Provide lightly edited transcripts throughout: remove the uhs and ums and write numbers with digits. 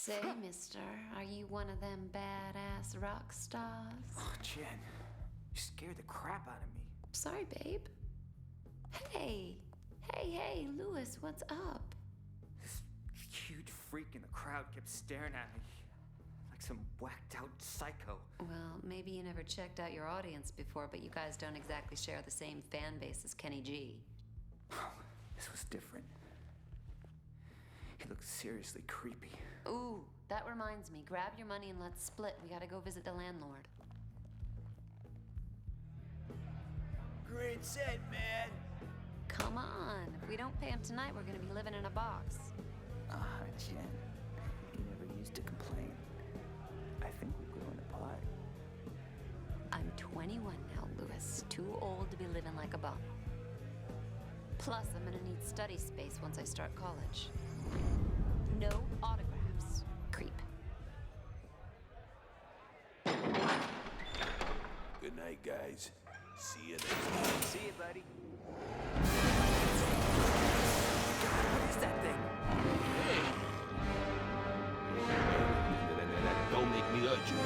Say, mister, are you one of them badass rock stars? Oh, Jen, you scared the crap out of me. Sorry, babe. Hey, Louis, what's up? This huge freak in the crowd kept staring at me like some whacked out psycho. Well, maybe you never checked out your audience before, but you guys don't exactly share the same fan base as Kenny G. Oh, this was different. He looked seriously creepy. Ooh, that reminds me. Grab your money and let's split. We gotta go visit the landlord. Great set, man. Come on. If we don't pay him tonight, we're gonna be living in a box. Jen, you never used to complain. I think we're growing apart. I'm 21 now, Louis. Too old to be living like a bum. Plus, I'm gonna need study space once I start college. No autographs. Creep. Good night, guys. See you next time. See you, buddy. What is that thing? Hey! Don't make me hurt you.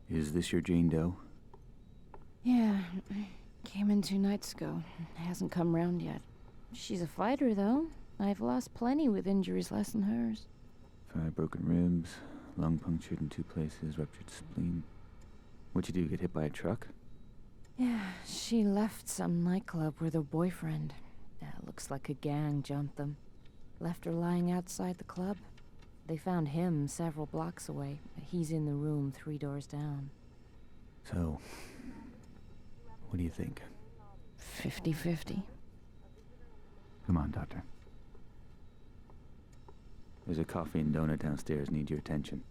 Is this your Jane Doe? Yeah, came in 2 nights ago. Hasn't come round yet. She's a fighter, though. I've lost plenty with injuries less than hers. 5 broken ribs, lung punctured in 2 places, ruptured spleen. What'd you do, get hit by a truck? Yeah, she left some nightclub with her boyfriend. Looks like a gang jumped them. Left her lying outside the club. They found him several blocks away. He's in the room 3 doors down. So, what do you think? 50-50. Come on, Doctor. There's a coffee and donut downstairs. Need your attention.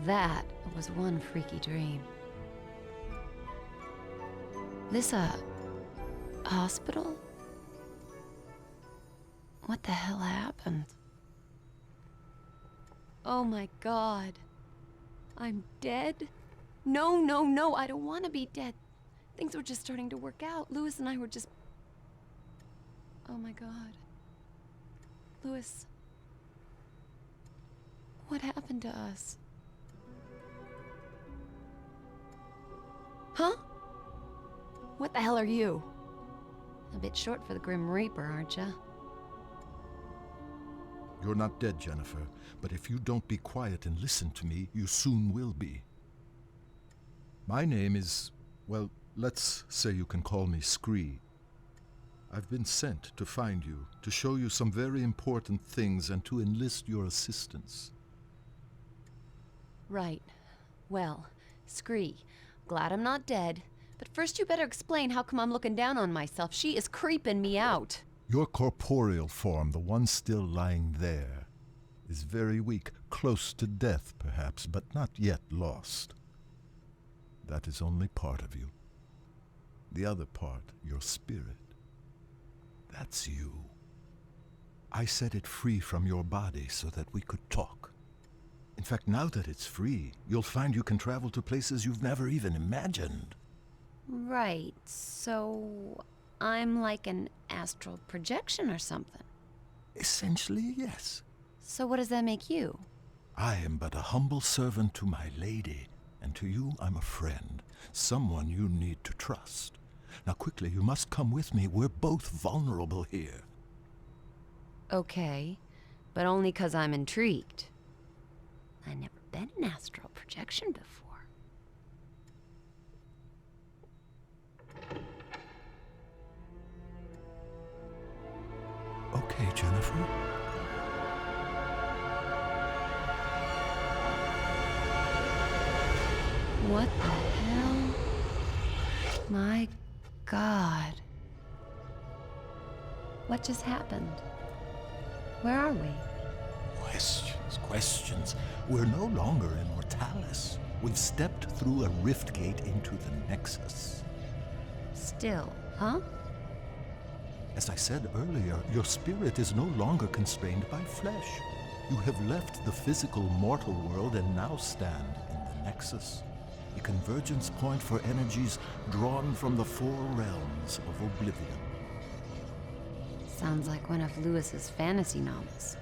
That was one freaky dream. This a hospital? What the hell happened? Oh my God. I'm dead? No, I don't want to be dead. Things were just starting to work out. Louis and I were just... Oh my God. Louis. What happened to us? Huh? What the hell are you? A bit short for the Grim Reaper, aren't ya? You're not dead, Jennifer, but if you don't be quiet and listen to me, you soon will be. My name is, well, let's say you can call me Scree. I've been sent to find you, to show you some very important things and to enlist your assistance. Right. Well, Scree, glad I'm not dead, but first you better explain how come I'm looking down on myself. She is creeping me out. Your corporeal form, the one still lying there, is very weak, close to death perhaps, but not yet lost. That is only part of you. The other part, your spirit, that's you. I set it free from your body so that we could talk. In fact, now that it's free, you'll find you can travel to places you've never even imagined. Right, so I'm like an astral projection or something. Essentially, yes. So what does that make you? I am but a humble servant to my lady, and to you I'm a friend, someone you need to trust. Now quickly, you must come with me. We're both vulnerable here. Okay, but only 'cause I'm intrigued. I never been an astral projection before. Okay, Jennifer. What the hell? My God. What just happened? Where are we? Questions. We're no longer in Mortalis. We've stepped through a rift gate into the Nexus. Still, huh? As I said earlier, your spirit is no longer constrained by flesh. You have left the physical mortal world and now stand in the Nexus, a convergence point for energies drawn from the four realms of oblivion. Sounds like one of Lewis's fantasy novels.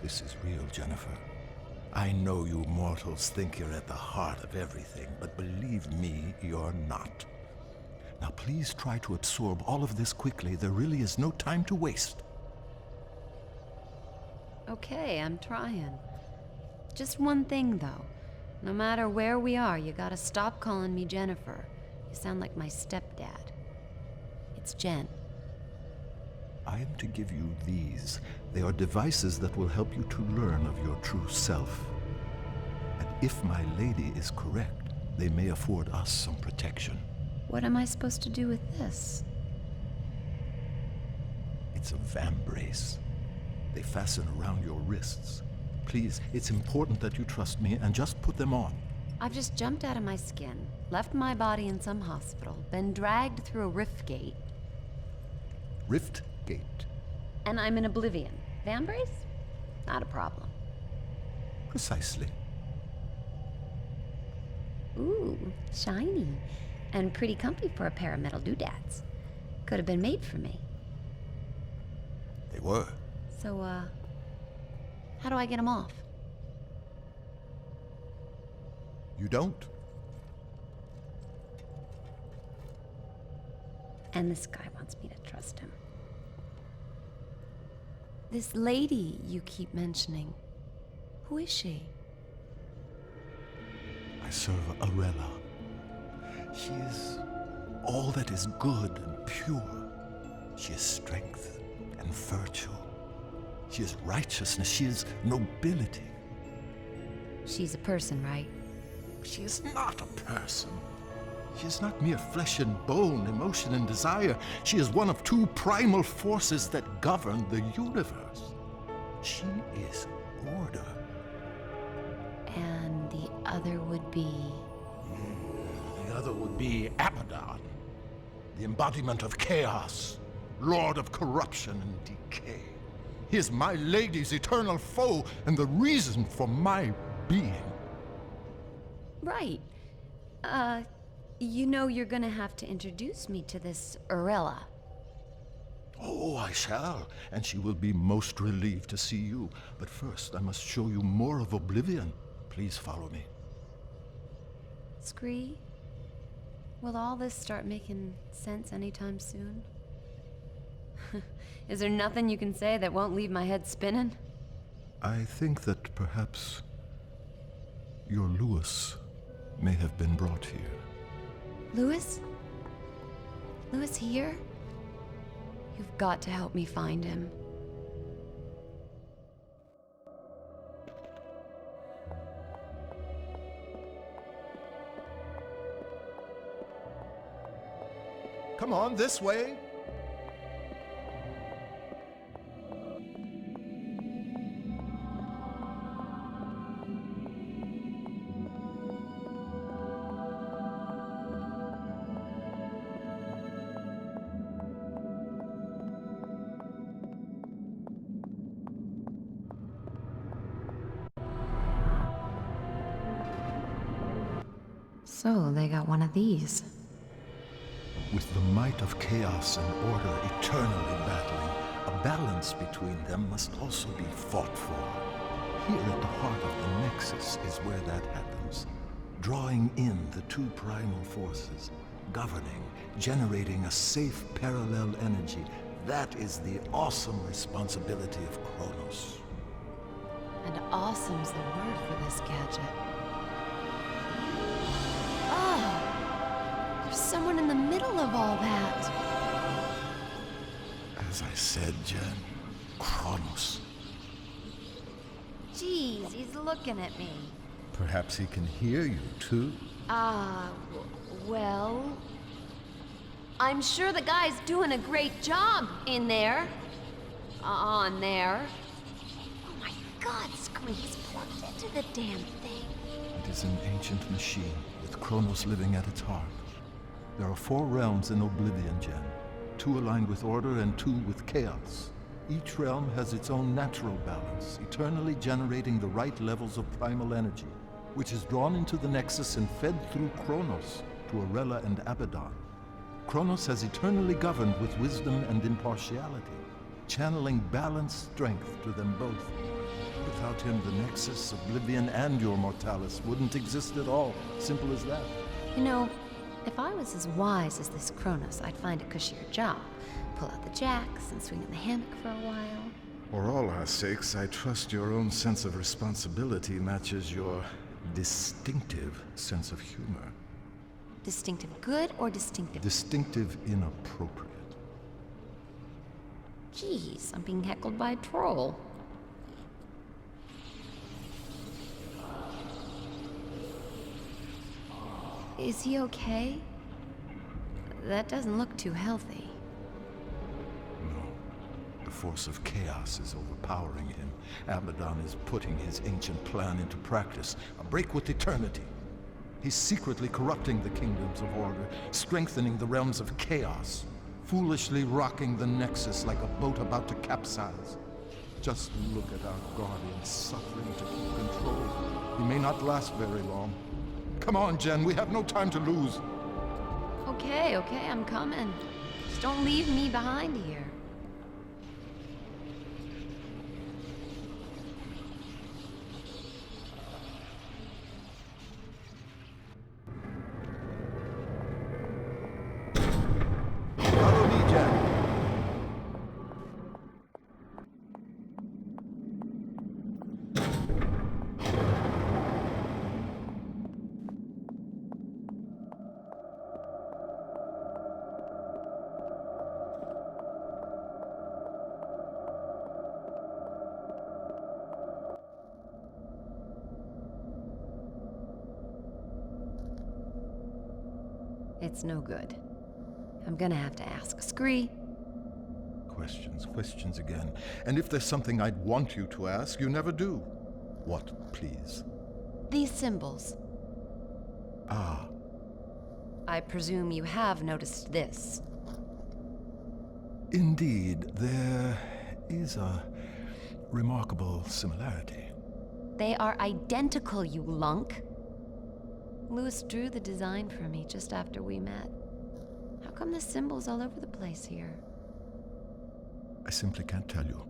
This is real, Jennifer. I know you mortals think you're at the heart of everything, but believe me, you're not. Now please try to absorb all of this quickly. There really is no time to waste. Okay, I'm trying. Just one thing, though. No matter where we are, you gotta stop calling me Jennifer. You sound like my stepdad. It's Jen. I am to give you these. They are devices that will help you to learn of your true self. And if my lady is correct, they may afford us some protection. What am I supposed to do with this? It's a vambrace. They fasten around your wrists. Please, it's important that you trust me and just put them on. I've just jumped out of my skin, left my body in some hospital, been dragged through a rift gate, Rift Gate. and I'm in oblivion. Vambrace? Not a problem. Precisely. Ooh, shiny. And pretty comfy for a pair of metal doodads. Could have been made for me. They were. So, how do I get them off? You don't? And this guy wants me to trust him. This lady you keep mentioning, who is she? I serve Arella. She is all that is good and pure. She is strength and virtue. She is righteousness. She is nobility. She's a person, right? She is not a person. She is not mere flesh and bone, emotion and desire. She is one of two primal forces that govern the universe. She is order. And the other would be... The other would be Abaddon, the embodiment of chaos, lord of corruption and decay. He is my lady's eternal foe and the reason for my being. Right. You know you're gonna have to introduce me to this Arella. Oh, I shall, and she will be most relieved to see you. But first, I must show you more of Oblivion. Please follow me. Scree, will all this start making sense anytime soon? Is there nothing you can say that won't leave my head spinning? I think that perhaps your Lewis may have been brought here. Lewis? Lewis here? You've got to help me find him. Come on, this way. So, they got one of these. With the might of chaos and order eternally battling, a balance between them must also be fought for. Here at the heart of the Nexus is where that happens, drawing in the two primal forces, governing, generating a safe parallel energy. That is the awesome responsibility of Kronos. And awesome's the word for this gadget. Oh! There's someone in the middle of all that. As I said, Jen, Kronos. Jeez, he's looking at me. Perhaps he can hear you, too. Well... I'm sure the guy's doing a great job in there. On there. Oh my god, Scree, he's plugged into the damn thing. It is an ancient machine, with Kronos living at its heart. There are 4 realms in Oblivion, Jen. 2 aligned with order and 2 with chaos. Each realm has its own natural balance, eternally generating the right levels of primal energy, which is drawn into the Nexus and fed through Kronos to Arella and Abaddon. Kronos has eternally governed with wisdom and impartiality, channeling balanced strength to them both. Without him, the Nexus, Oblivion, and your Mortalis wouldn't exist at all. Simple as that. You know, if I was as wise as this Kronos, I'd find a cushier job. Pull out the jacks and swing in the hammock for a while. For all our sakes, I trust your own sense of responsibility matches your distinctive sense of humor. Distinctive good or distinctive? Distinctive inappropriate. Jeez, I'm being heckled by a troll. Is he okay? That doesn't look too healthy. No. The force of chaos is overpowering him. Abaddon is putting his ancient plan into practice. A break with eternity. He's secretly corrupting the kingdoms of order, strengthening the realms of chaos, foolishly rocking the Nexus like a boat about to capsize. Just look at our guardian suffering to keep control. He may not last very long. Come on, Jen, we have no time to lose. Okay, I'm coming. Just don't leave me behind here. Follow me, Jen. It's no good. I'm gonna have to ask Scree. Questions again. And if there's something I'd want you to ask, you never do. What, please? These symbols. Ah, I presume you have noticed this. indeed, there is a remarkable similarity. They are identical, you lunk. Louis drew the design for me just after we met. How come the symbols all over the place here? I simply can't tell you.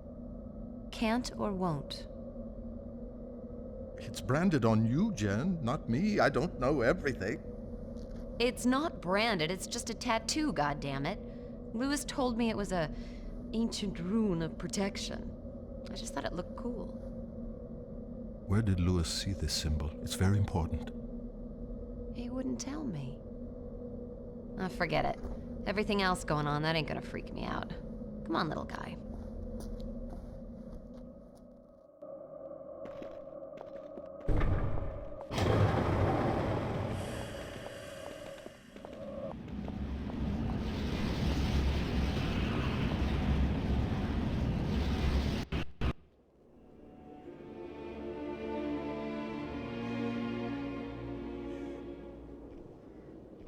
Can't or won't? It's branded on you, Jen, not me. I don't know everything. It's not branded, it's just a tattoo, goddammit. Louis told me it was a ancient rune of protection. I just thought it looked cool. Where did Louis see this symbol? It's very important. He wouldn't tell me. Oh, forget it. Everything else going on, that ain't gonna freak me out. Come on, little guy.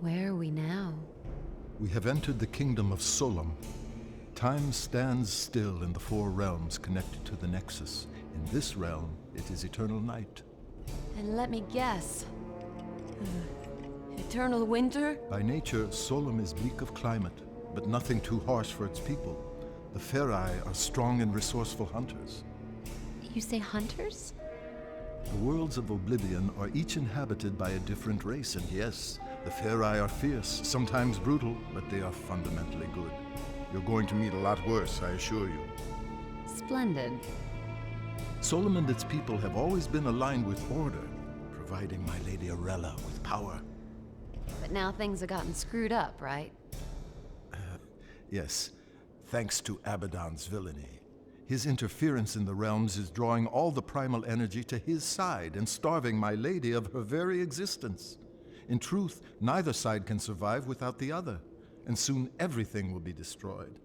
Where are we now? We have entered the kingdom of Solum. Time stands still in the 4 realms connected to the Nexus. In this realm, it is eternal night. And let me guess. Eternal winter? By nature, Solum is bleak of climate, but nothing too harsh for its people. The Ferai are strong and resourceful hunters. You say hunters? The worlds of Oblivion are each inhabited by a different race, and yes, the Ferai are fierce, sometimes brutal, but they are fundamentally good. You're going to meet a lot worse, I assure you. Splendid. Solum and its people have always been aligned with order, providing my Lady Arella with power. But now things have gotten screwed up, right? Yes, thanks to Abaddon's villainy. His interference in the realms is drawing all the primal energy to his side and starving my lady of her very existence. In truth, neither side can survive without the other, and soon everything will be destroyed.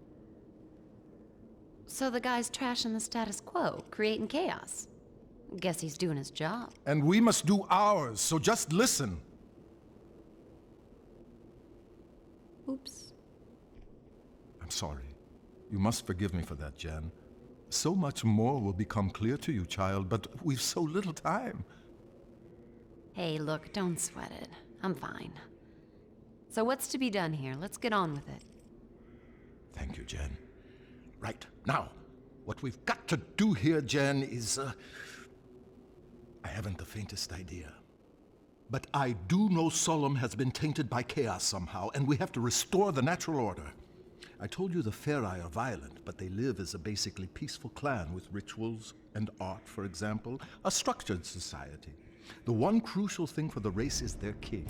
So the guy's trashing the status quo, creating chaos. Guess he's doing his job. And we must do ours, so just listen. Oops. I'm sorry. You must forgive me for that, Jen. So much more will become clear to you, child, but we've so little time. Hey, look, don't sweat it. I'm fine. So what's to be done here? Let's get on with it. Thank you, Jen. Right, now, what we've got to do here, Jen, is, I haven't the faintest idea. But I do know Solum has been tainted by chaos somehow, and we have to restore the natural order. I told you the Ferai are violent, but they live as a basically peaceful clan with rituals and art, for example, a structured society. The one crucial thing for the race is their king.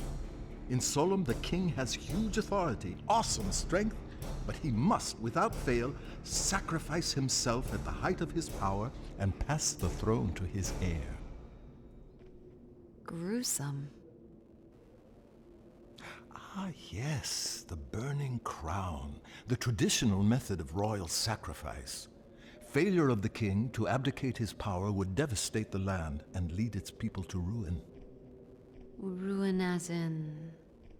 In Solum, the king has huge authority, awesome strength, but he must, without fail, sacrifice himself at the height of his power and pass the throne to his heir. Gruesome. Ah, yes, the burning crown, the traditional method of royal sacrifice. Failure of the king to abdicate his power would devastate the land and lead its people to ruin. Ruin as in...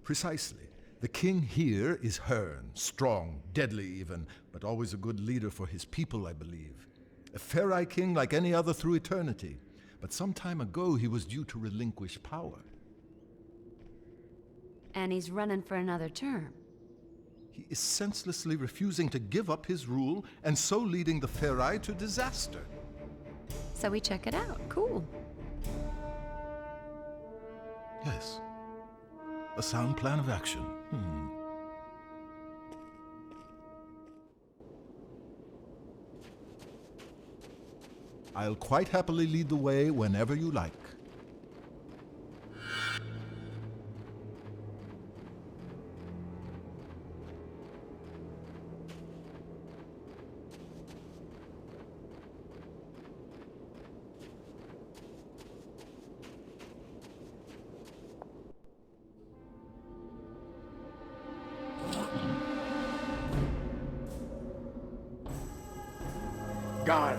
Precisely. The king here is Hearn, strong, deadly even, but always a good leader for his people, I believe. A Ferai king like any other through eternity. But some time ago he was due to relinquish power. And he's running for another term. He is senselessly refusing to give up his rule, and so leading the Ferai to disaster. So we check it out. Cool. Yes. A sound plan of action. I'll quite happily lead the way whenever you like. God,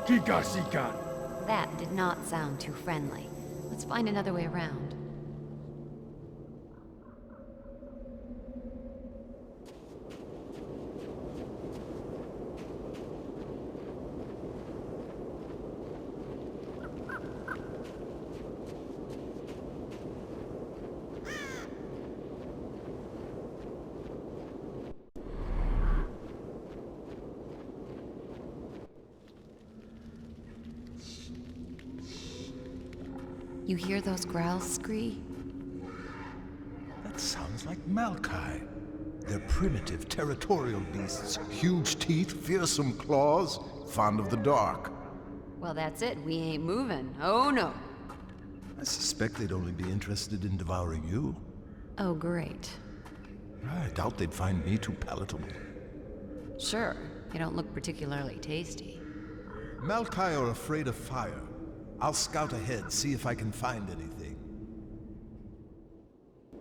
Kikasikan. That did not sound too friendly. Let's find another way around. You hear those growls, Scree? That sounds like Malkai. They're primitive, territorial beasts. Huge teeth, fearsome claws, fond of the dark. Well, that's it. We ain't moving. Oh, no. I suspect they'd only be interested in devouring you. Oh, great. I doubt they'd find me too palatable. Sure. You don't look particularly tasty. Malkai are afraid of fire. I'll scout ahead, see if I can find anything.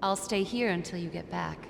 I'll stay here until you get back.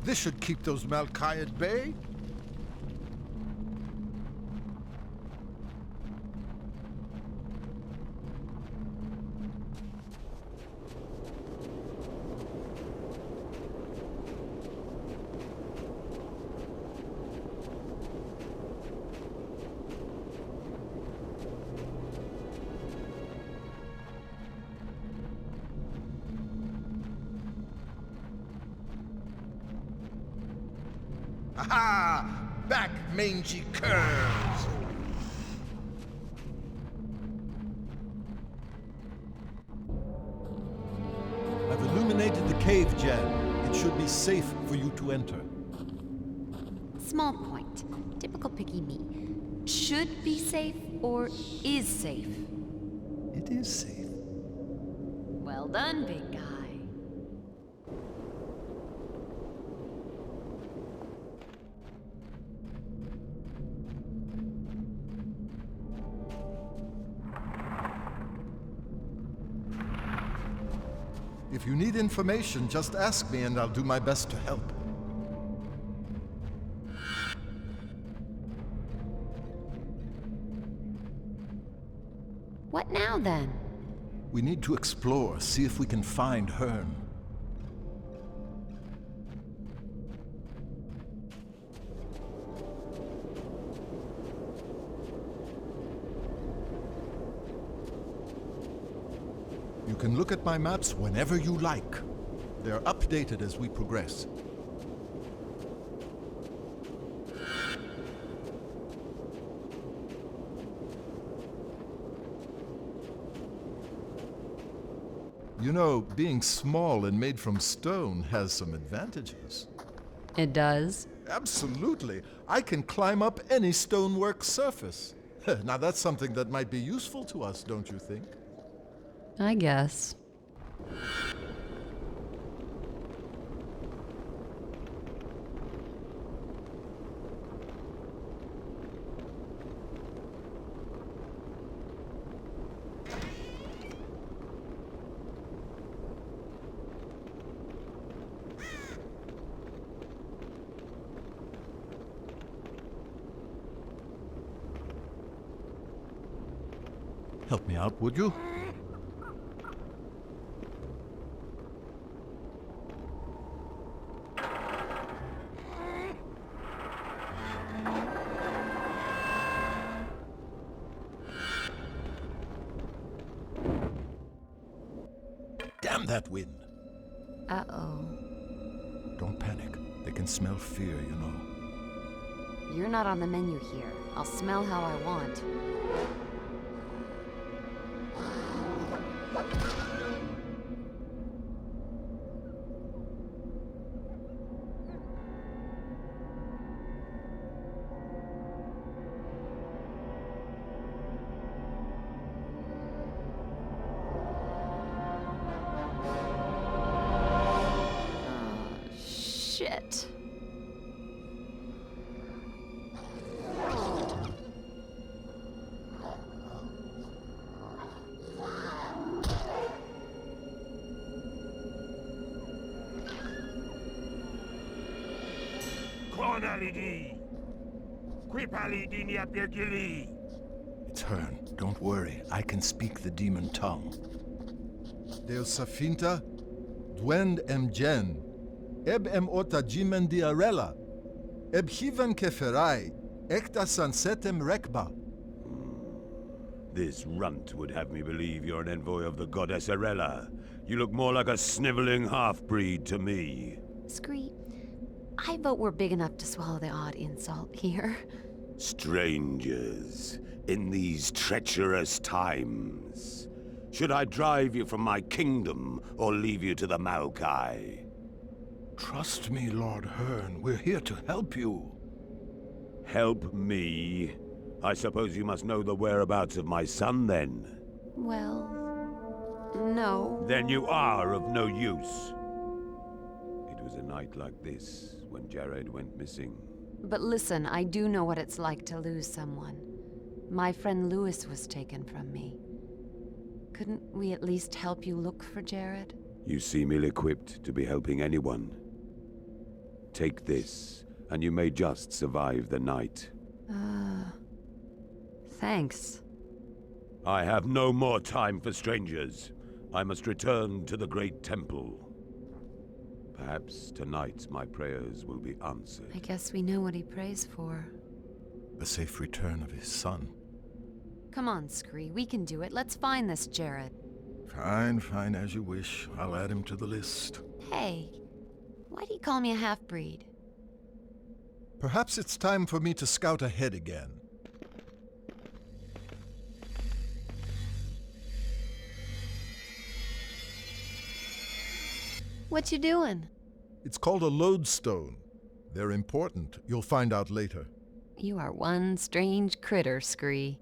This should keep those Malkai at bay. Aha! Back, mangy curs! I've illuminated the cave, Jan. It should be safe for you to enter. Small point. Typical picky me. Should be safe or is safe? It is safe. Well done, big guy. If you need information, just ask me and I'll do my best to help. What now, then? We need to explore, see if we can find Hearn. You can look at my maps whenever you like. They're updated as we progress. You know, being small and made from stone has some advantages. It does? Absolutely. I can climb up any stonework surface. Now that's something that might be useful to us, don't you think? I guess. Help me out, would you? Damn that wind! Uh-oh. Don't panic. They can smell fear, you know. You're not on the menu here. I'll smell how I want. Shit. It's Hearn. Don't worry. I can speak the demon tongue. Deus Safinta, Dwend Emgen, Eb ota jimen diarella, Eb hivan keferai, Ekta sansetem rekba. This runt would have me believe you're an envoy of the goddess Arella. You look more like a sniveling half-breed to me. Scree, I vote we're big enough to swallow the odd insult here. Strangers, in these treacherous times. Should I drive you from my kingdom, or leave you to the Malkai? Trust me, Lord Hearn. We're here to help you. Help me? I suppose you must know the whereabouts of my son, then? Well, no. Then you are of no use. It was a night like this when Jared went missing. But listen, I do know what it's like to lose someone. My friend Lewis was taken from me. Couldn't we at least help you look for Jared? You seem ill-equipped to be helping anyone. Take this, and you may just survive the night. Thanks. I have no more time for strangers. I must return to the great temple. Perhaps tonight my prayers will be answered. I guess we know what he prays for. The safe return of his son. Come on, Scree, we can do it. Let's find this Jared. Fine, fine, as you wish. I'll add him to the list. Hey, why do you call me a half-breed? Perhaps it's time for me to scout ahead again. What you doing? It's called a lodestone. They're important. You'll find out later. You are one strange critter, Scree.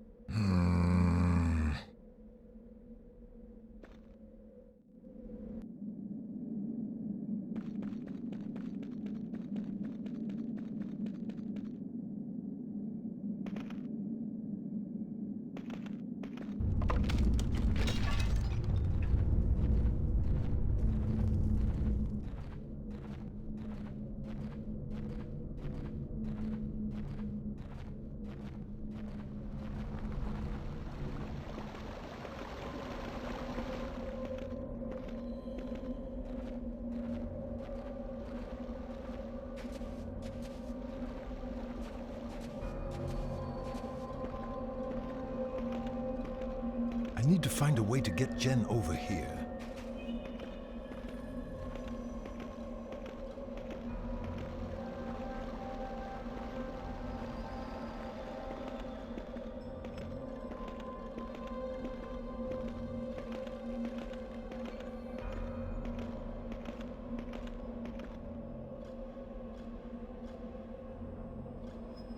I need to find a way to get Jen over here.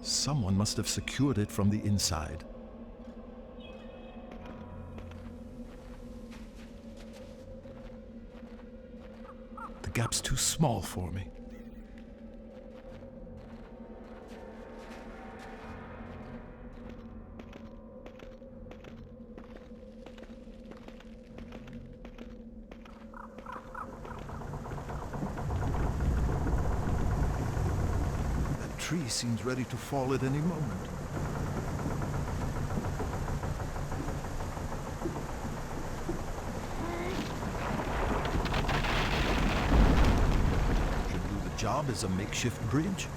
Someone must have secured it from the inside. The gap's too small for me. That tree seems ready to fall at any moment. Job as a makeshift bridge.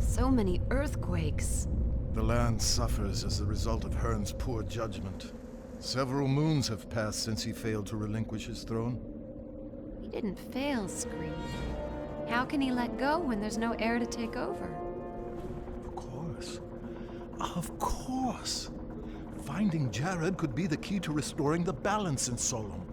So many earthquakes. The land suffers as a result of Hearn's poor judgment. Several moons have passed since he failed to relinquish his throne. He didn't fail, Scree. How can he let go when there's no heir to take over? Of course. Of course. Finding Jared could be the key to restoring the balance in Solum.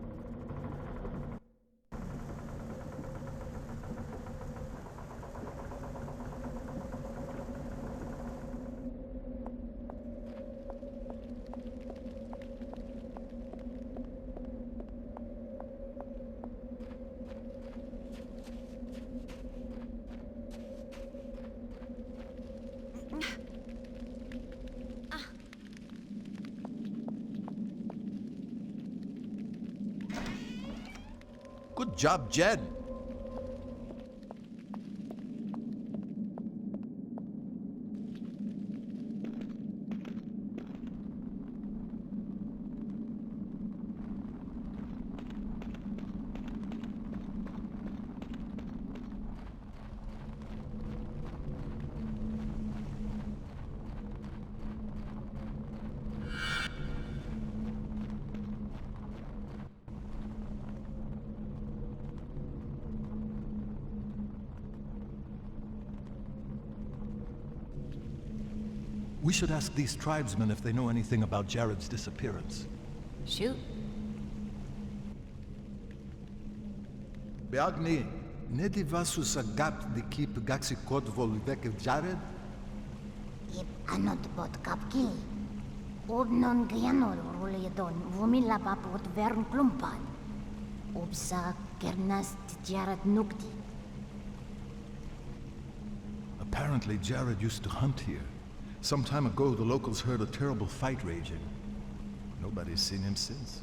Good job, Jed. We should ask these tribesmen if they know anything about Jared's disappearance. Shoot. Beagni, nedi vasus agap di kip gaxikot volvek Jared? Ip anot bot kapki. Udnon gyanol ruledon vumila papot vern klumpan. Ubsa kernast Jared nukti. Apparently Jared used to hunt here. Some time ago, the locals heard a terrible fight raging. Nobody's seen him since.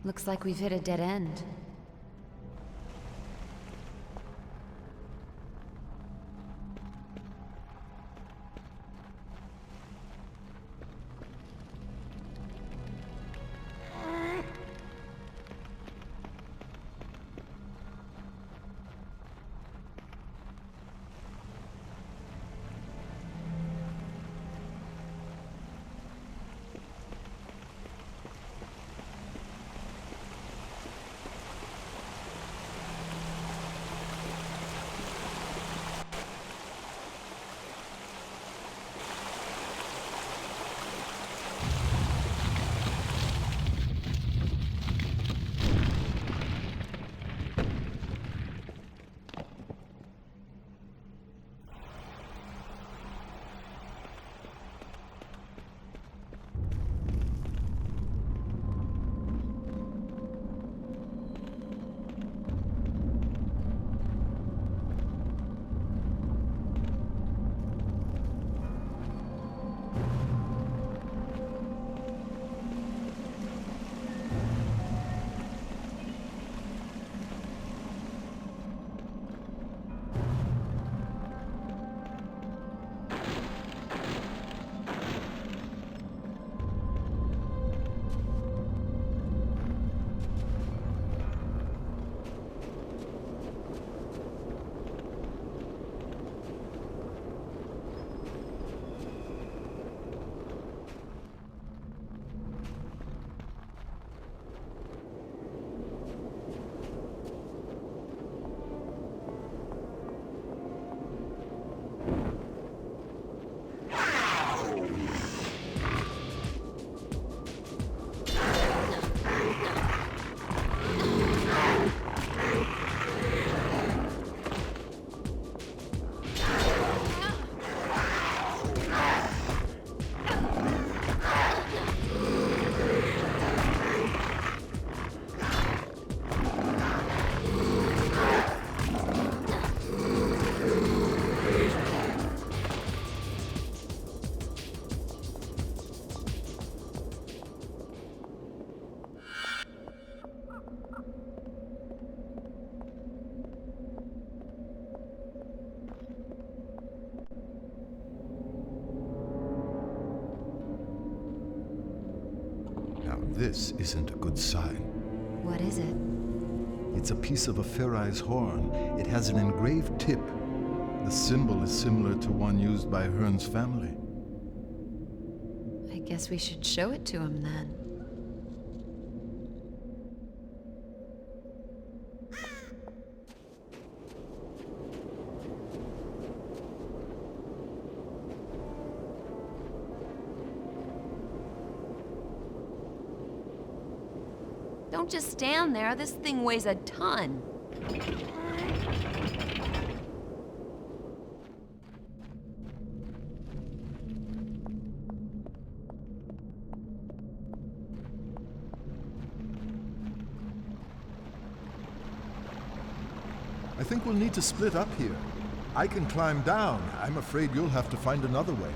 Looks like we've hit a dead end. Now this isn't a good sign. What is it? It's a piece of a Ferai's horn. It has an engraved tip. The symbol is similar to one used by Hearn's family. I guess we should show it to him then. Don't just stand there. This thing weighs a ton. I think we'll need to split up here. I can climb down. I'm afraid you'll have to find another way.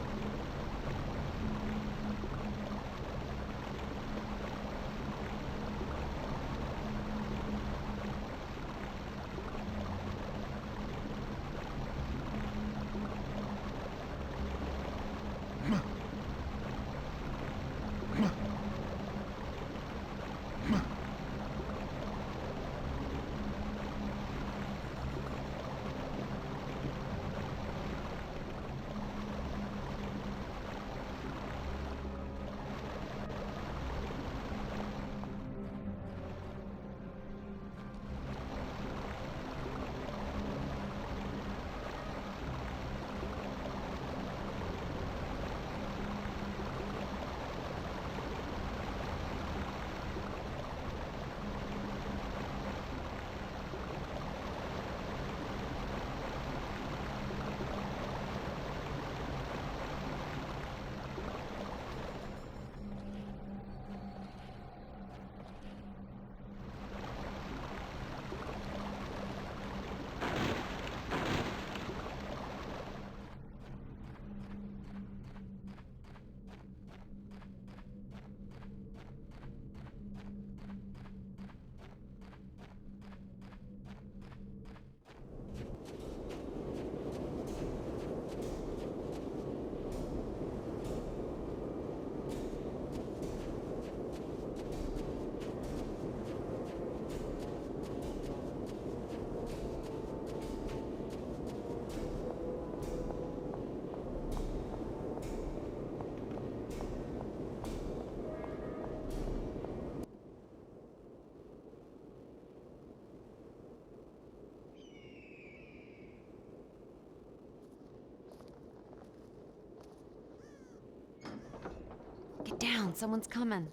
Get down, someone's coming.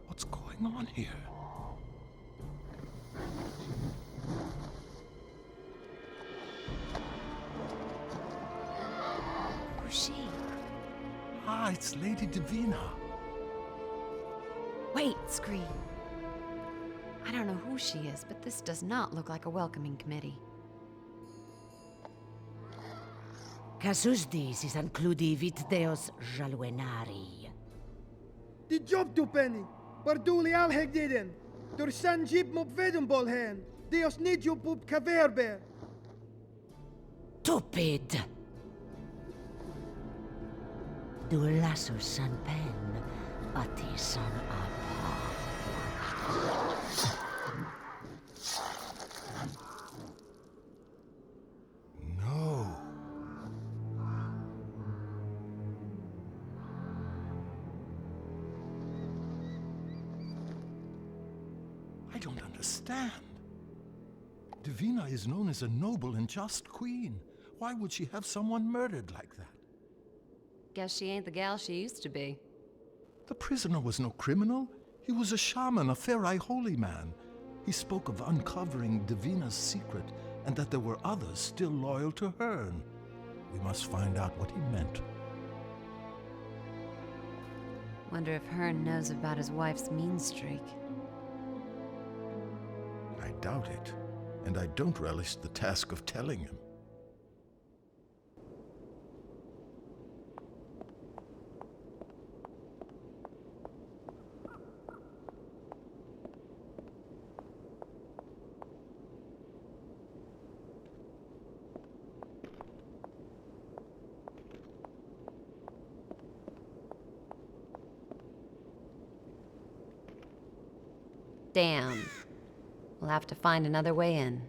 What's going on here? Who's she? Ah, it's Lady Divina. Wait, Scree. I don't know who she is, but this does not look like a welcoming committee. Casus disis ancludi vit deos jaluenari. Die job tu penny. Barduli alheg diden. Dur san jeep mop vedenbol hen. Deos niet job op kaverbe. Tupid! Du lasus san pen, ati san apa. No. I don't understand. Divina is known as a noble and just queen. Why would she have someone murdered like that? Guess she ain't the gal she used to be. The prisoner was no criminal. He was a shaman, a Ferai holy man. He spoke of uncovering Divina's secret and that there were others still loyal to Hearn. We must find out what he meant. Wonder if Hearn knows about his wife's mean streak. I doubt it, and I don't relish the task of telling him. Damn. We'll have to find another way in.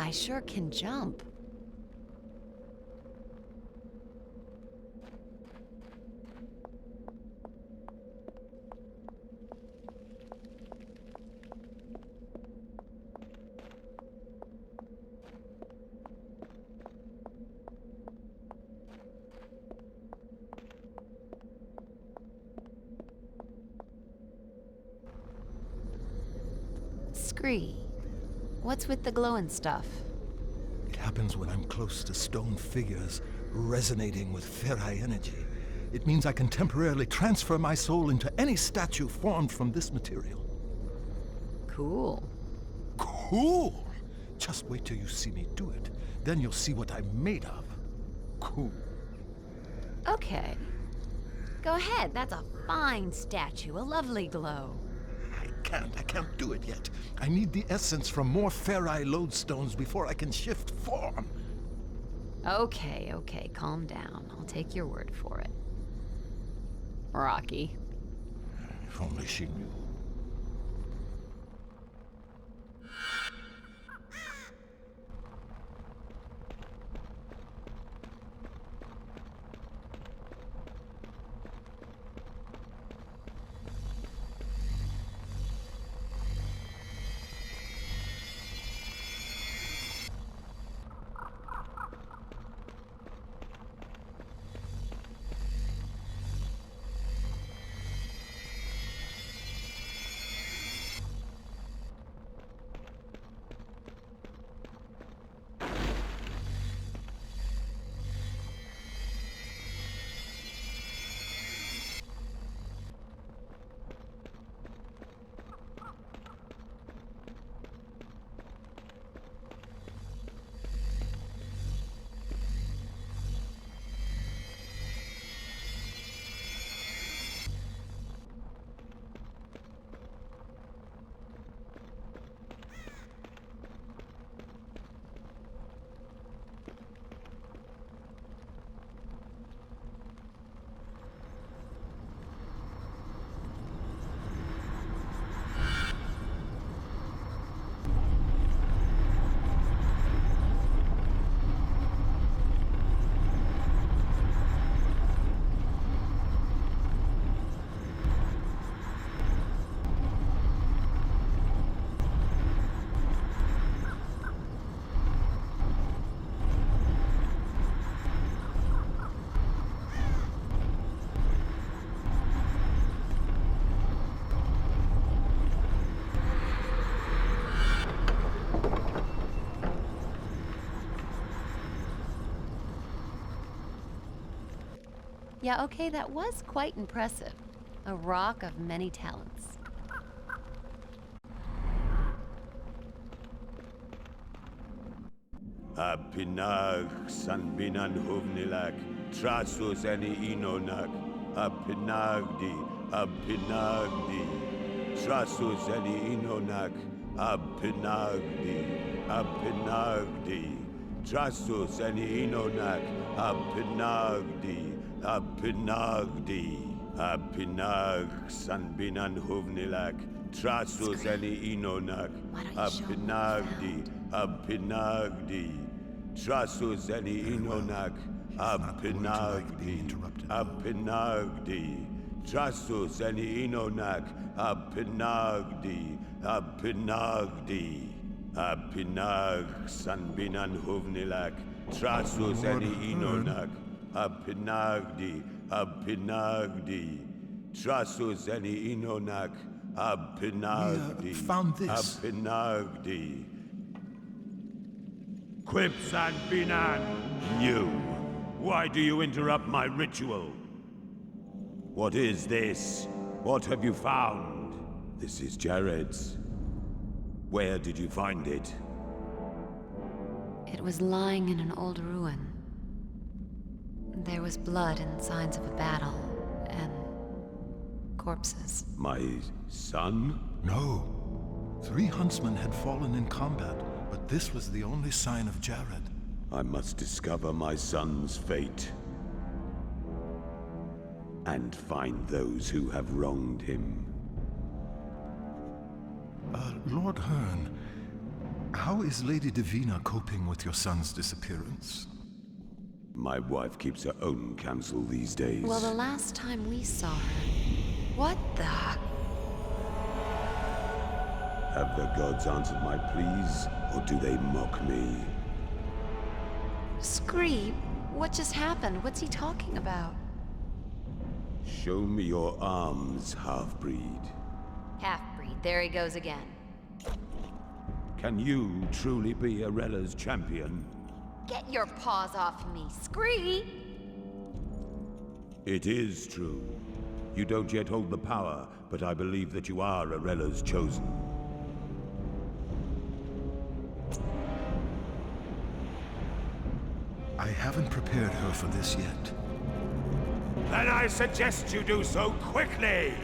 guy sure can jump. Scree, what's with the glowing stuff? It happens when I'm close to stone figures resonating with ferri energy. It means I can temporarily transfer my soul into any statue formed from this material. Cool. Cool! Just wait till you see me do it. Then you'll see what I'm made of. Cool. Okay. Go ahead, that's a fine statue, a lovely glow. I can't do it yet. I need the essence from more ferri lodestones before I can shift form. Okay, calm down. I'll take your word for it. Rocky. If only she knew. Yeah, okay, that was quite impressive. A rock of many talents. Apinag sanbinan huvnilak, trasus eni inonak, apinagdi, trasus eni inonak, apinagdi, trasus eni inonak, apinag sanbinan huvnilak, trasus eni inonak, apinagdi, trasus eni inonak, apinagdi, trasus eni inonak, apinag sanbinan huvnilak, trasus eni inonak, apinagdi, trasus eni inonak, We found this. apinagdi. Quips and Binan, you. Why do you interrupt my ritual? What is this? What have you found? This is Jared's. Where did you find it? It was lying in an old ruin. There was blood and signs of a battle, and corpses. My son? No. 3 huntsmen had fallen in combat, but this was the only sign of Jared. I must discover my son's fate. And find those who have wronged him. Lord Hearn, How is Lady Divina coping with your son's disappearance? My wife keeps her own counsel these days. Well, the last time we saw her... What the... Have the gods answered my pleas, or do they mock me? Scream? What just happened? What's he talking about? Show me your arms, half-breed. Half-breed. There he goes again. Can you truly be Arella's champion? Get your paws off me, Scree! It is true. You don't yet hold the power, but I believe that you are Arella's chosen. I haven't prepared her for this yet. Then I suggest you do so quickly!